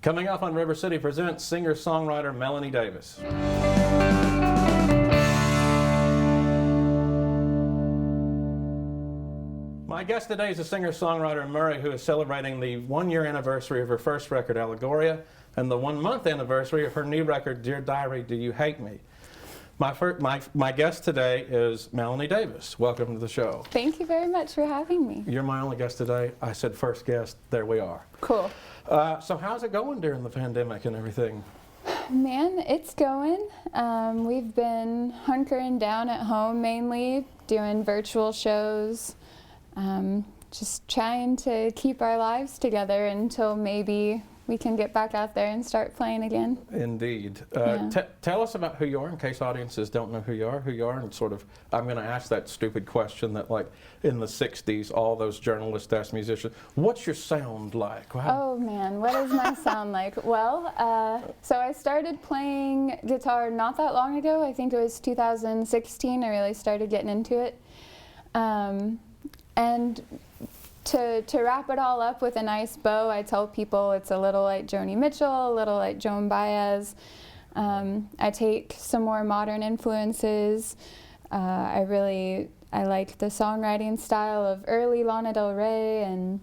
Coming up on River City presents singer-songwriter Melanie Davis. My guest today is a singer-songwriter Murray who is celebrating the one-year anniversary of her first record, Allegoria, and the one-month anniversary of her new record, Dear Diary, Do You Hate Me? My guest today is Melanie Davis. Welcome to the show. Thank you very much for having me. You're my only guest today. I said first guest. There we are. Cool. So how's it going during the pandemic and everything? Man, it's going. We've been hunkering down at home mainly, doing virtual shows, just trying to keep our lives together until maybe we can get back out there and start playing again. Indeed. Tell us about who you are in case audiences don't know who you are, and sort of, I'm going to ask that stupid question that like in the 60s, all those journalists asked musicians, what's your sound like? Oh man, what does my sound like? Well, so I started playing guitar not that long ago. I think it was 2016 I really started getting into it. And to wrap it all up with a nice bow, I tell people it's a little like Joni Mitchell, a little like Joan Baez. I take some more modern influences. I like the songwriting style of early Lana Del Rey and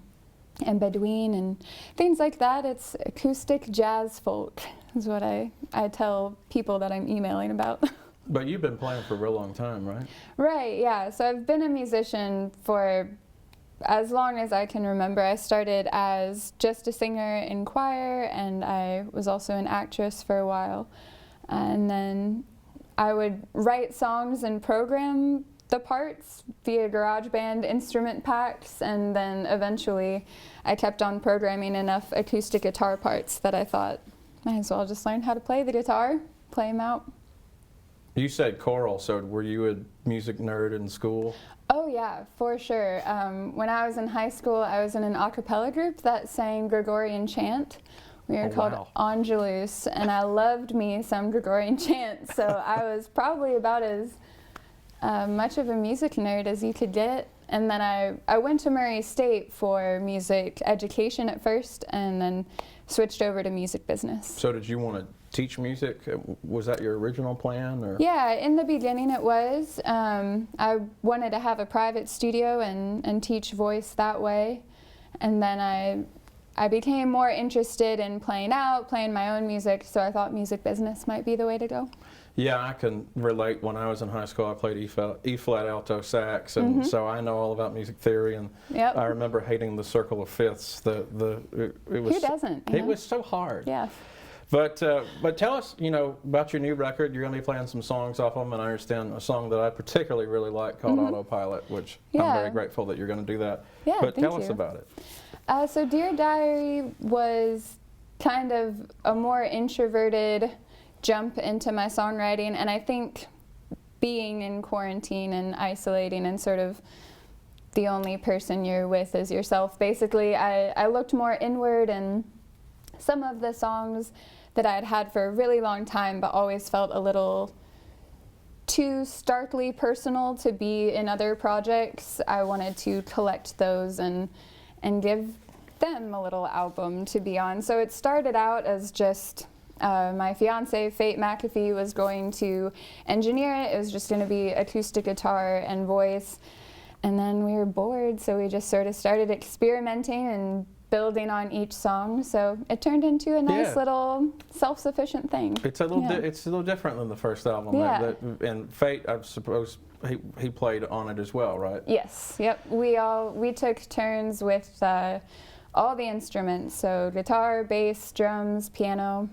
Bedouin and things like that. It's acoustic jazz folk is what I tell people that I'm emailing about. But you've been playing for a real long time, right? Right, yeah. So I've been a musician for as long as I can remember. I started as just a singer in choir, and I was also an actress for a while. And then I would write songs and program the parts via GarageBand instrument packs, and then eventually I kept on programming enough acoustic guitar parts that I thought, might as well just learn how to play the guitar, play them out. You said choral, so were you a music nerd in school? Oh yeah, for sure. When I was in high school, I was in an a cappella group that sang Gregorian chant. We were called Angelus, and I loved me some Gregorian chant, so I was probably about as much of a music nerd as you could get. And then I went to Murray State for music education at first, and then switched over to music business. So did you want to teach music? Was that your original plan? Or? Yeah, in the beginning it was. I wanted to have a private studio and teach voice that way. And then I became more interested in playing my own music, so I thought music business might be the way to go. Yeah, I can relate. When I was in high school, I played E-flat alto sax, and so I know all about music theory. And I remember hating the circle of fifths. It was, who doesn't? It was so hard. Yeah. But tell us, about your new record. You're going to be playing some songs off them, and I understand a song that I particularly really like called Autopilot, which I'm very grateful that you're going to do that. Yeah, but tell us about it. So Dear Diary was kind of a more introverted jump into my songwriting, and I think being in quarantine and isolating and sort of the only person you're with is yourself, basically, I looked more inward, and some of the songs that I had for a really long time but always felt a little too starkly personal to be in other projects, I wanted to collect those and give them a little album to be on. So it started out as just my fiance, Fate McAfee, was going to engineer it. It was just going to be acoustic guitar and voice. And then we were bored, so we just sort of started experimenting and building on each song. So it turned into a nice little self-sufficient thing. It's a little it's a little different than the first album. Yeah. And Fate, I suppose, he played on it as well, right? Yes. Yep. We took turns with all the instruments. So guitar, bass, drums, piano.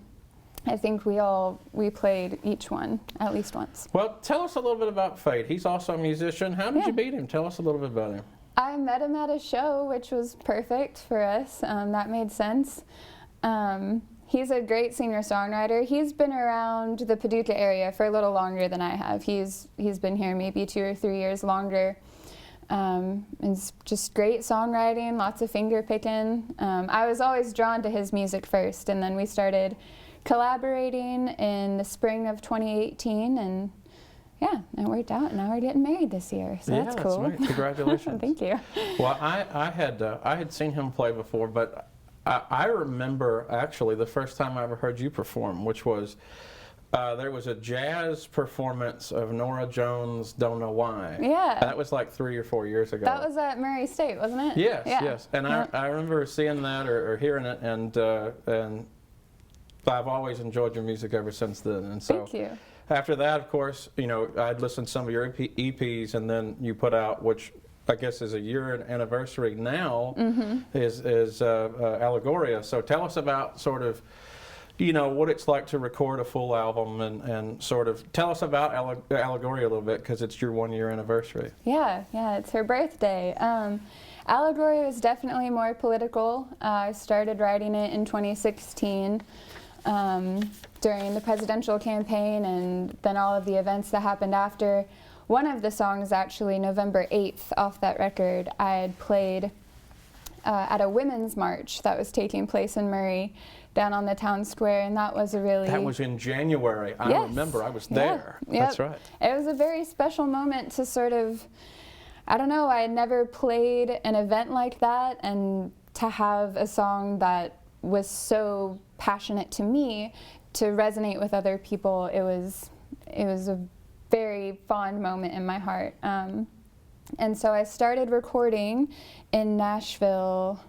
I think we played each one at least once. Well, tell us a little bit about Fate. He's also a musician. How did you meet him? Tell us a little bit about him. I met him at a show, which was perfect for us. That made sense. He's a great singer-songwriter. He's been around the Paducah area for a little longer than I have. He's been here maybe 2 or 3 years longer. It's just great songwriting, lots of finger picking. I was always drawn to his music first, and then we started collaborating in the spring of 2018, and yeah, it worked out, and now we're getting married this year, so that's cool. That's right. Congratulations. Thank you. Well, I had seen him play before, but I remember actually the first time I ever heard you perform, which was there was a jazz performance of Norah Jones' "Don't Know Why." Yeah. That was like 3 or 4 years ago. That was at Murray State, wasn't it? Yes, Yeah. yes. And I remember seeing that or hearing it, and I've always enjoyed your music ever since then. And so Thank you. after that, of course, you know, I'd listened to some of your EPs, and then you put out, which I guess is a year anniversary now, is Allegoria. So tell us about sort of, you know, what it's like to record a full album, and sort of tell us about Allegoria a little bit, because it's your 1 year anniversary. Yeah, it's her birthday. Allegoria was definitely more political. I started writing it in 2016 during the presidential campaign, and then all of the events that happened after. One of the songs, actually, November 8th, off that record, I had played at a women's march that was taking place in Murray, down on the town square, and that was a really... That was in January. I remember. I was there. Yep. That's right. It was a very special moment to sort of, I don't know, I had never played an event like that, and to have a song that was so passionate to me to resonate with other people, it was a very fond moment in my heart. And so I started recording in Nashville,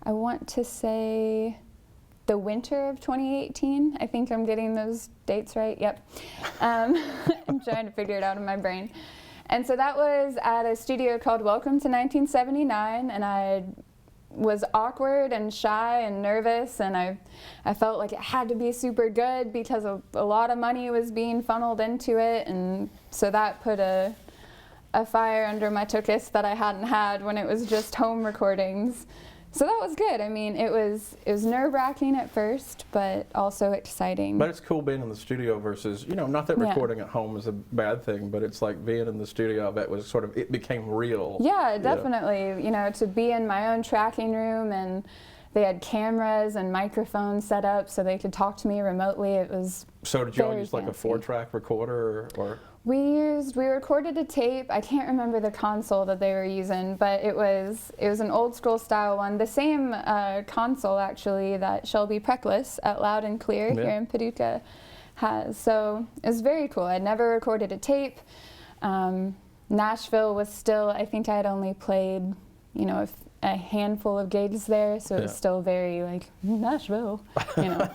I want to say the winter of 2018. I think I'm getting those dates right. Yep. I'm trying to figure it out in my brain. And so that was at a studio called Welcome to 1979, and I was awkward and shy and nervous, and I felt like it had to be super good because a lot of money was being funneled into it, and so that put a fire under my tuchus that I hadn't had when it was just home recordings. So that was good. I mean, it was nerve-wracking at first, but also exciting. But it's cool being in the studio versus, you know, not that recording at home is a bad thing, but it's like being in the studio, I bet was sort of, it became real. Yeah, definitely. You know, to be in my own tracking room, and they had cameras and microphones set up so they could talk to me remotely. It was So did you all very use like a fancy. 4-track recorder or? We recorded a tape. I can't remember the console that they were using, but it was an old school style one. The same console actually that Shelby Preckless at Loud and Clear here in Paducah has. So it was very cool. I'd never recorded a tape. Nashville was still, I think I had only played, you know, a handful of gigs there, so it was still very like Nashville, you know.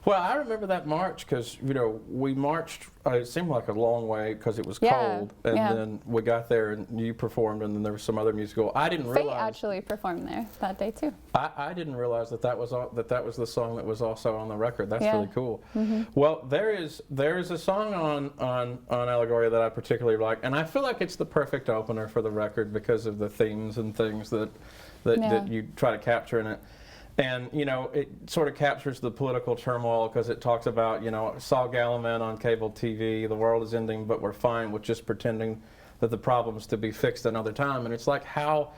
Well, I remember that march because, you know, we marched, it seemed like a long way because it was cold, and then we got there and you performed, and then there was some other musical. I didn't realize... Faye actually performed there that day too. I didn't realize that that was the song that was also on the record. That's really cool. Well, there is a song on Allegoria that I particularly like, and I feel like it's the perfect opener for the record because of the themes and things that you try to capture in it. And, you know, it sort of captures the political turmoil because it talks about, you know, saw Galliman on cable TV, the world is ending, but we're fine with just pretending that the problem's to be fixed another time. And it's like how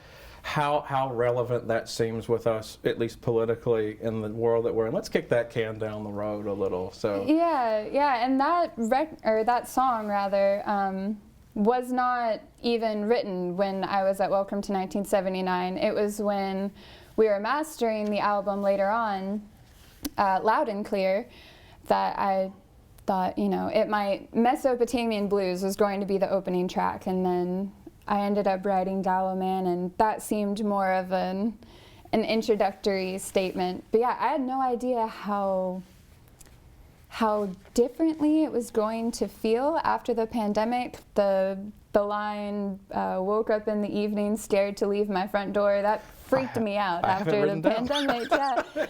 relevant that seems with us, at least politically, in the world that we're in. Let's kick that can down the road a little. So yeah, and that song rather was not even written when I was at Welcome to 1979. It was when we were mastering the album later on, Loud and Clear, that I thought, you know, Mesopotamian Blues was going to be the opening track, and then I ended up writing Galliman, and that seemed more of an introductory statement. But yeah, I had no idea how differently it was going to feel after the pandemic. The line, woke up in the evening scared to leave my front door, that freaked me out after the pandemic.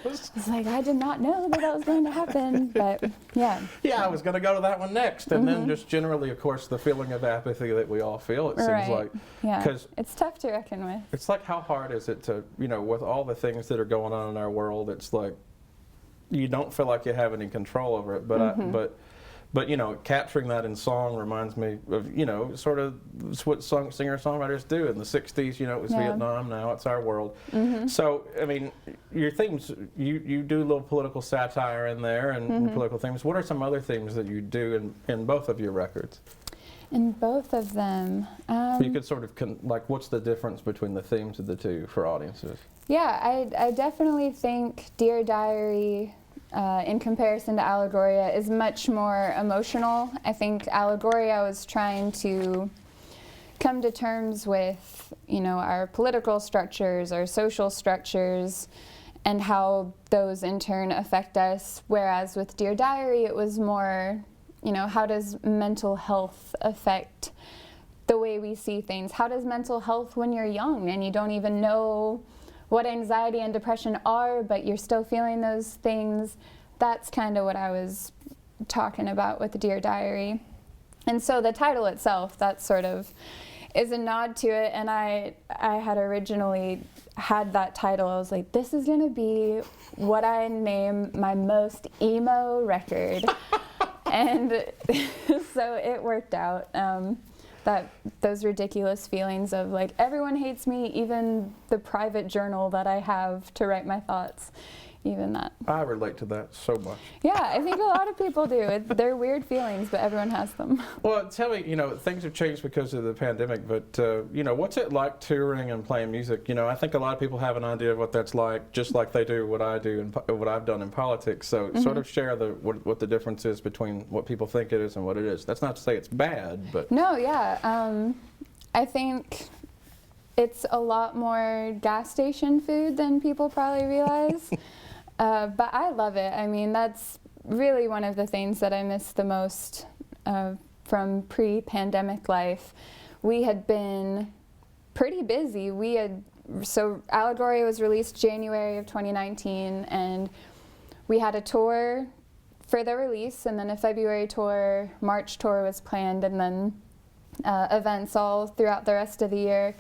It's like, I did not know that was going to happen, but yeah. Yeah, I was going to go to that one next, and then just generally, of course, the feeling of apathy that we all feel, it seems like. Yeah, because it's tough to reckon with. It's like, how hard is it to, you know, with all the things that are going on in our world, it's like, you don't feel like you have any control over it, but you know, capturing that in song reminds me of, you know, sort of what singer-songwriters do in the 60s. You know, it was Vietnam, now it's our world. So, I mean, your themes, you do a little political satire in there and political themes. What are some other themes that you do in both of your records? In both of them? You could sort of, like, what's the difference between the themes of the two for audiences? Yeah, I definitely think Dear Diary, in comparison to Allegoria, is much more emotional. I think Allegoria was trying to come to terms with, you know, our political structures, our social structures, and how those in turn affect us. Whereas with Dear Diary, it was more, you know, how does mental health affect the way we see things? How does mental health when you're young and you don't even know what anxiety and depression are, but you're still feeling those things? That's kind of what I was talking about with Dear Diary. And so the title itself, that sort of is a nod to it. And I had originally had that title. I was like, this is gonna be what I name my most emo record. And so it worked out. That those ridiculous feelings of like, everyone hates me, even the private journal that I have to write my thoughts, even that. I relate to that so much. Yeah, I think a lot of people do. They're weird feelings, but everyone has them. Well, tell me, you know, things have changed because of the pandemic, but, you know, what's it like touring and playing music? You know, I think a lot of people have an idea of what that's like, just like they do what I do and what I've done in politics. So sort of share what the difference is between what people think it is and what it is. That's not to say it's bad, but... No, yeah. I think it's a lot more gas station food than people probably realize. But I love it. I mean, that's really one of the things that I miss the most from pre-pandemic life. We had been pretty busy. So Allegoria was released January of 2019, and we had a tour for the release, and then a February tour, March tour was planned, and then events all throughout the rest of the year.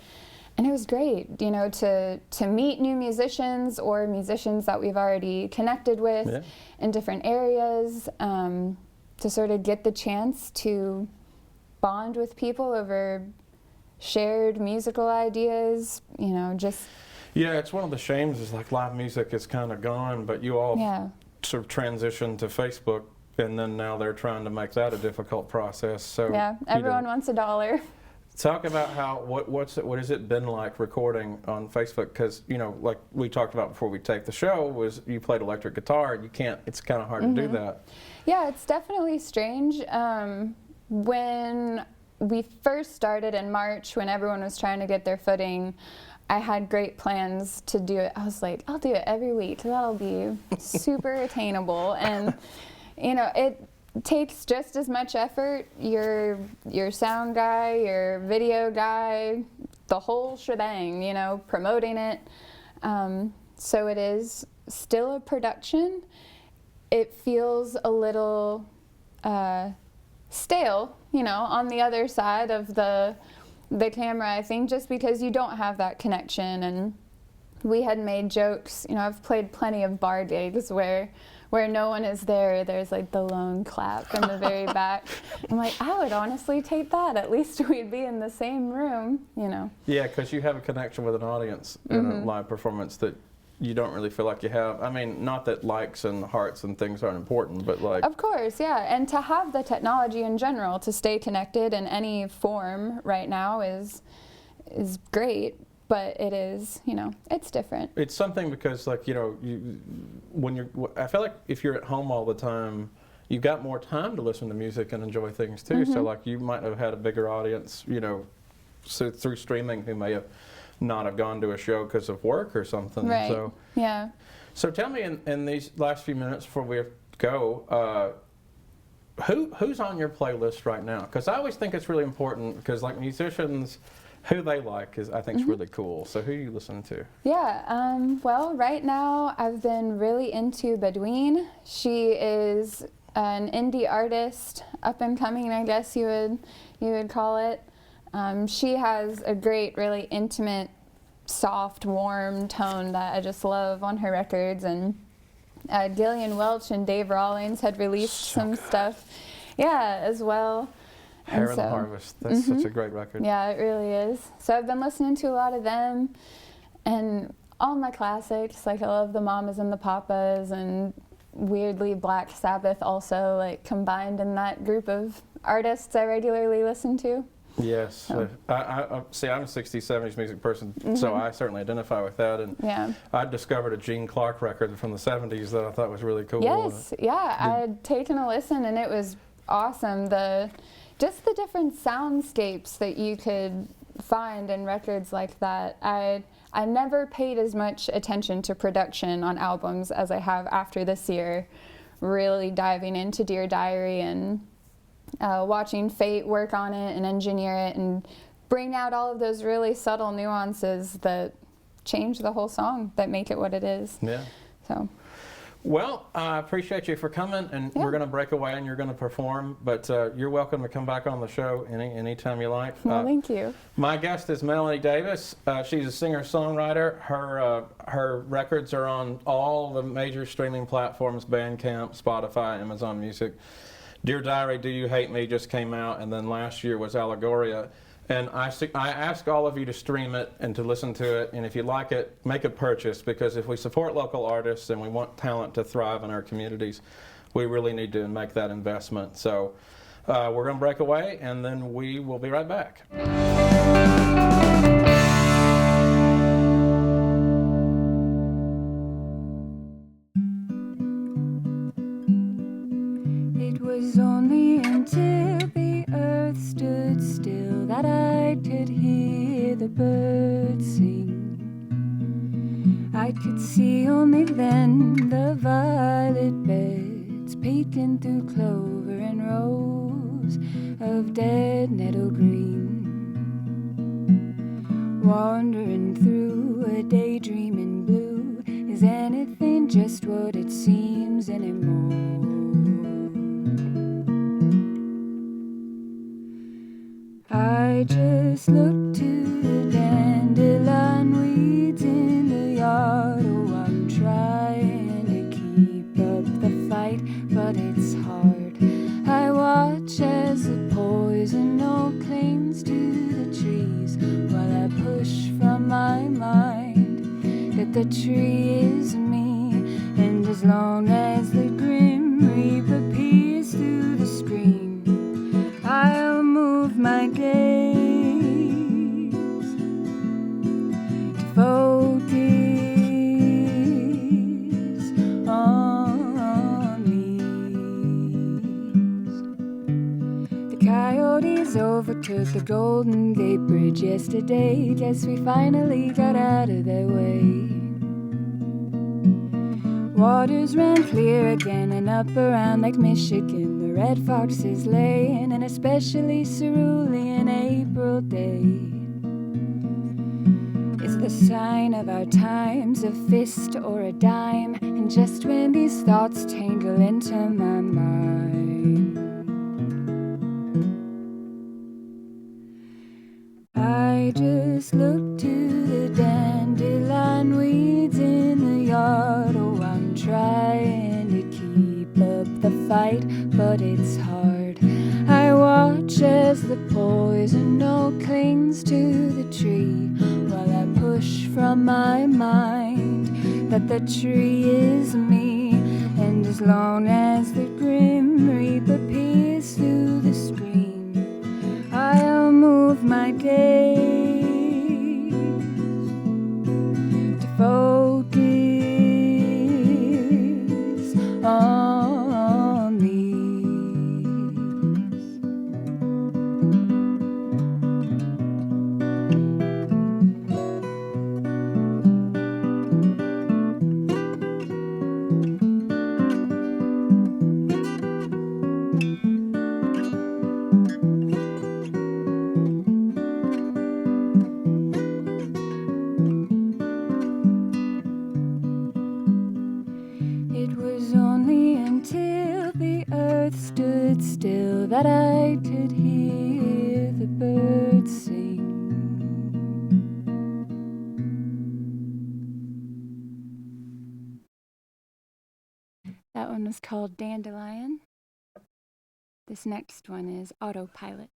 And it was great, you know, to meet new musicians or musicians that we've already connected with in different areas, to sort of get the chance to bond with people over shared musical ideas, you know, just... Yeah, it's one of the shames is like live music is kind of gone, but you all sort of transitioned to Facebook, and then now they're trying to make that a difficult process. So yeah, everyone wants $1. Talk about how what has it been like recording on Facebook? Because, you know, like we talked about before we taped the show, was you played electric guitar. You can't. It's kind of hard to do that. Yeah, it's definitely strange. When we first started in March, when everyone was trying to get their footing, I had great plans to do it. I was like, I'll do it every week. That'll be super attainable. And you know, it takes just as much effort. Your sound guy, your video guy, the whole shebang, you know, promoting it. So it is still a production. It feels a little stale, you know, on the other side of the camera, I think, just because you don't have that connection. And we had made jokes, you know, I've played plenty of bar gigs where no one is there, there's like the lone clap in the very back. I'm like, I would honestly take that. At least we'd be in the same room, you know. Yeah, because you have a connection with an audience in a live performance that you don't really feel like you have. I mean, not that likes and hearts and things aren't important, but like... Of course, yeah. And to have the technology in general to stay connected in any form right now is great. But it is, you know, it's different. It's something because, like, you know, I feel like if you're at home all the time, you've got more time to listen to music and enjoy things too. So, like, you might have had a bigger audience, you know, through streaming who may have not have gone to a show because of work or something. Right. So, yeah. So tell me in these last few minutes before we go, who's on your playlist right now? Because I always think it's really important because, like, musicians, who they like is, I think, is really cool. So who are you listening to? Yeah, well, right now I've been really into Badween. She is an indie artist, up and coming, I guess you would call it. She has a great, really intimate, soft, warm tone that I just love on her records. And Gillian Welch and Dave Rawlings had released some stuff, as well. Hair and the Harvest. That's such a great record. Yeah, it really is. So I've been listening to a lot of them and all my classics. Like I love the Mamas and the Papas and weirdly Black Sabbath also, like combined in that group of artists I regularly listen to. Yes. So. See, I'm a 60s, 70s music person, so I certainly identify with that. And Yeah. I discovered a Gene Clark record from the 70s that I thought was really cool. Yes, yeah, I had taken a listen and it was awesome. Just the different soundscapes that you could find in records like that. I never paid as much attention to production on albums as I have after this year, really diving into Dear Diary and watching Fate work on it and engineer it and bring out all of those really subtle nuances that change the whole song, that make it what it is. Yeah. So. Well, I appreciate you for coming, and we're going to break away and you're going to perform, but you're welcome to come back on the show anytime you like. Well, thank you. My guest is Melanie Davis. She's a singer-songwriter. Her records are on all the major streaming platforms, Bandcamp, Spotify, Amazon Music. Dear Diary, Do You Hate Me just came out, and then last year was Allegoria. And I ask all of you to stream it and to listen to it, and if you like it, make a purchase, because if we support local artists and we want talent to thrive in our communities, we really need to make that investment. So we're going to break away, and then we will be right back. It was only until the earth stood still that I could hear the birds sing. I could see only then the violet beds peeking through clover and rows of dead nettle green. Wandering through a daydream in blue, is anything just what it seems anymore? I just look to the dandelion weeds in the yard. Oh, I'm trying to keep up the fight, but it's hard. I watch as the poison all clings to the trees, while I push from my mind that the tree is me. And as long as the grim reaper peers through the screen, I'll move my gaze to focus on these. The coyotes overtook the Golden Gate Bridge yesterday. Guess we finally got out of their way. Waters ran clear again and up around Lake Michigan. The red foxes lay in an especially cerulean April day. It's the sign of our times, a fist or a dime. And just when these thoughts tangle into my mind, I just look to the dandelion weeds in the yard. Oh, I'm trying to keep up the fight, but it's hard. I watch as the poison all clings to the tree, while I push from my mind that the tree is me. And as long as the grim reaper peers through the screen, I'll move my gaze to focus on these. It was only until the earth stood still that I could hear the birds sing. That one was called Dandelion. This next one is Autopilot.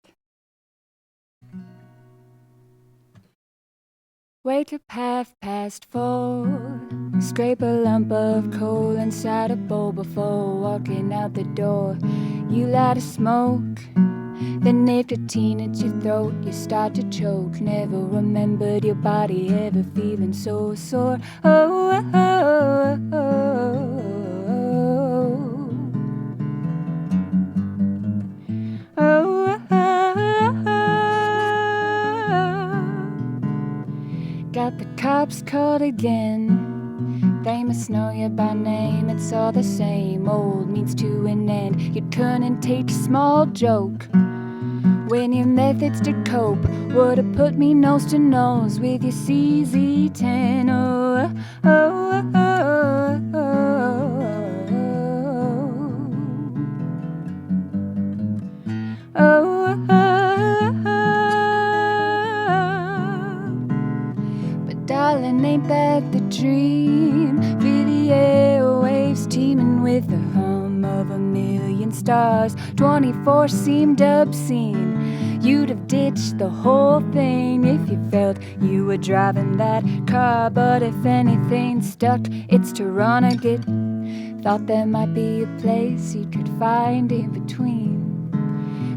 Wake a path past 4, scrape a lump of coal inside a bowl before walking out the door. You light a smoke, The nicotine at your throat, you start to choke. Never remembered your body ever feeling so sore. Oh, oh, oh, oh, oh, oh, oh, oh. Got the cops called again. They must know you by name. It's all the same, old means to an end. You couldn't take a small joke when your methods to cope would have put me nose to nose with your CZ10. Oh, oh, oh, oh, oh, oh, oh, oh. But darling, ain't that the dream? Feel the airwaves teeming with the hum of a million stars. 24 seemed obscene. You'd have ditched the whole thing if you felt you were driving that car. But if anything stuck, it's to run or get. Thought there might be a place you could find in between.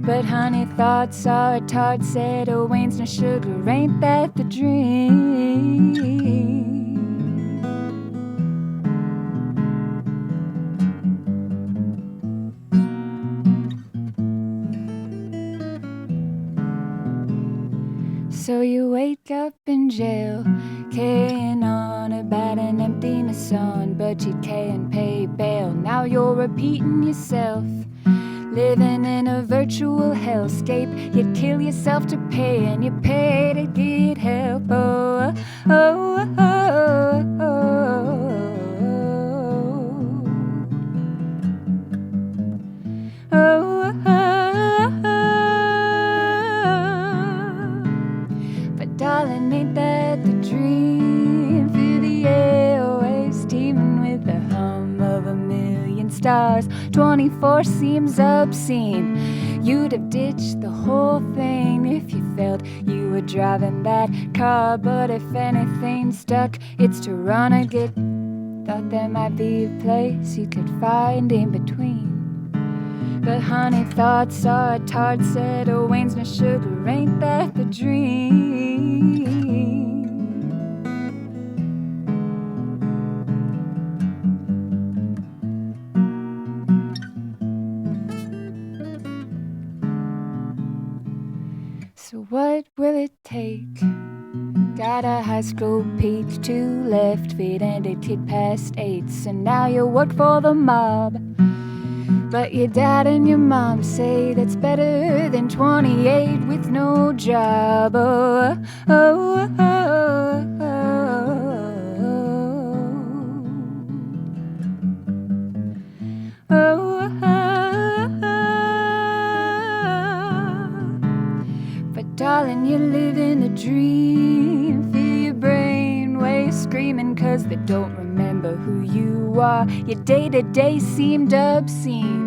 But honey, thoughts are a tart, said oh, Wayne's no sugar, ain't that the dream? So you wake up in jail, carrying on about an empty mason, but you can't pay bail. Now you're repeating yourself, living in a virtual hellscape. You kill yourself to pay, and you pay to get help. Oh, oh, oh, oh, oh, oh, oh, oh. But darling, ain't that the dream? Feel the airwaves teeming with the hum of a million stars. 24 seems obscene. You'd have ditched the whole thing if you felt you were driving that car. But if anything stuck, it's to run or get. Thought there might be a place you could find in between. But honey, thoughts are a tart, said oh, Wayne's no sugar, ain't that the dream? So what will it take? Got a high school peach, 2 left, fit ended kid past 8. So now you work for the mob. But your dad and your mom say that's better than 28 with no job. Oh, oh, oh, oh, oh, oh, oh, oh. But darling, you're living a dream. Feel your brain waves screaming 'cause they don't remember who you are. Your day-to-day seemed obscene.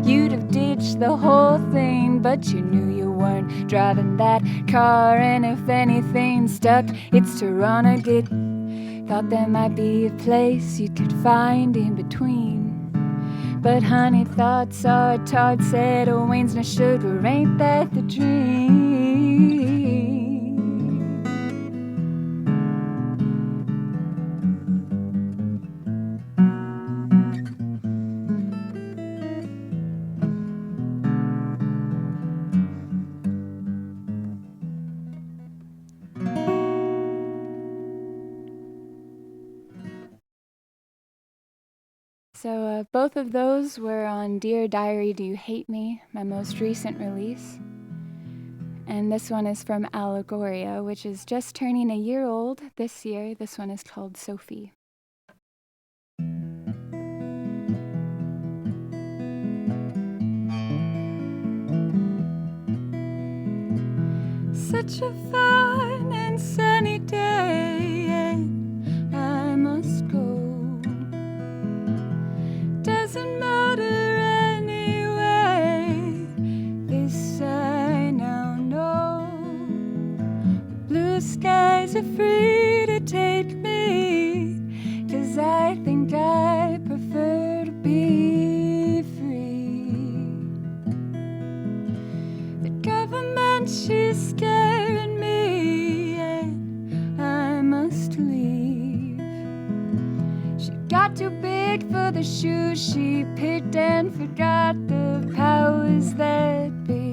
You'd have ditched the whole thing, but you knew you weren't driving that car. And if anything stuck, it's to run or get. Thought there might be a place you could find in between. But honey, thoughts are a tart, said oh, Wayne's no sugar, ain't that the dream? So both of those were on Dear Diary, Do You Hate Me, my most recent release. And this one is from Allegoria, which is just turning a year old this year. This one is called Sophia. Such a fine and sunny day, and I must go. Doesn't matter anyway, this I now know. Blue skies are free to take me, 'cause I think I prefer to be free. But God shoes she picked and forgot the powers that be.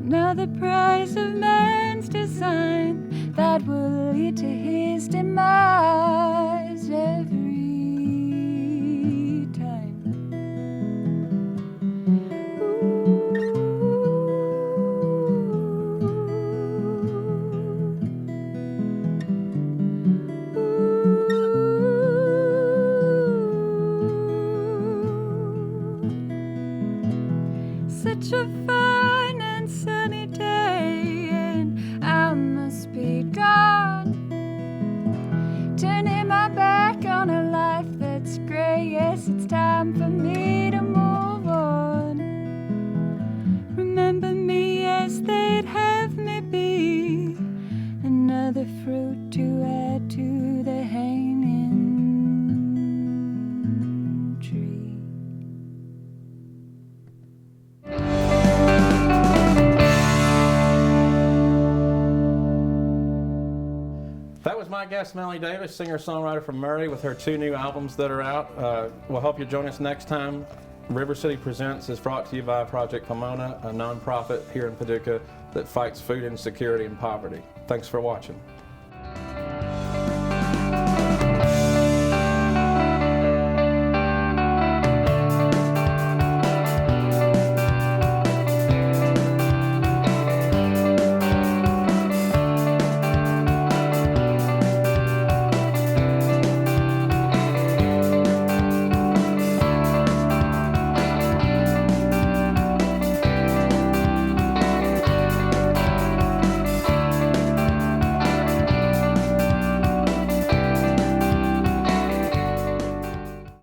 Another prize of man's design that will lead to his demise every time. Such a fine and sunny day, and I must be gone, turning my back on a life that's gray. Yes, it's time for me to move on. Remember me as they'd have me be, another fruit to add to the hanging tree. That was my guest, Melanie Davis, singer-songwriter from Murray, with her 2 new albums that are out. We'll hope you join us next time. River City Presents is brought to you by Project Pomona, a nonprofit here in Paducah that fights food insecurity and poverty. Thanks for watching.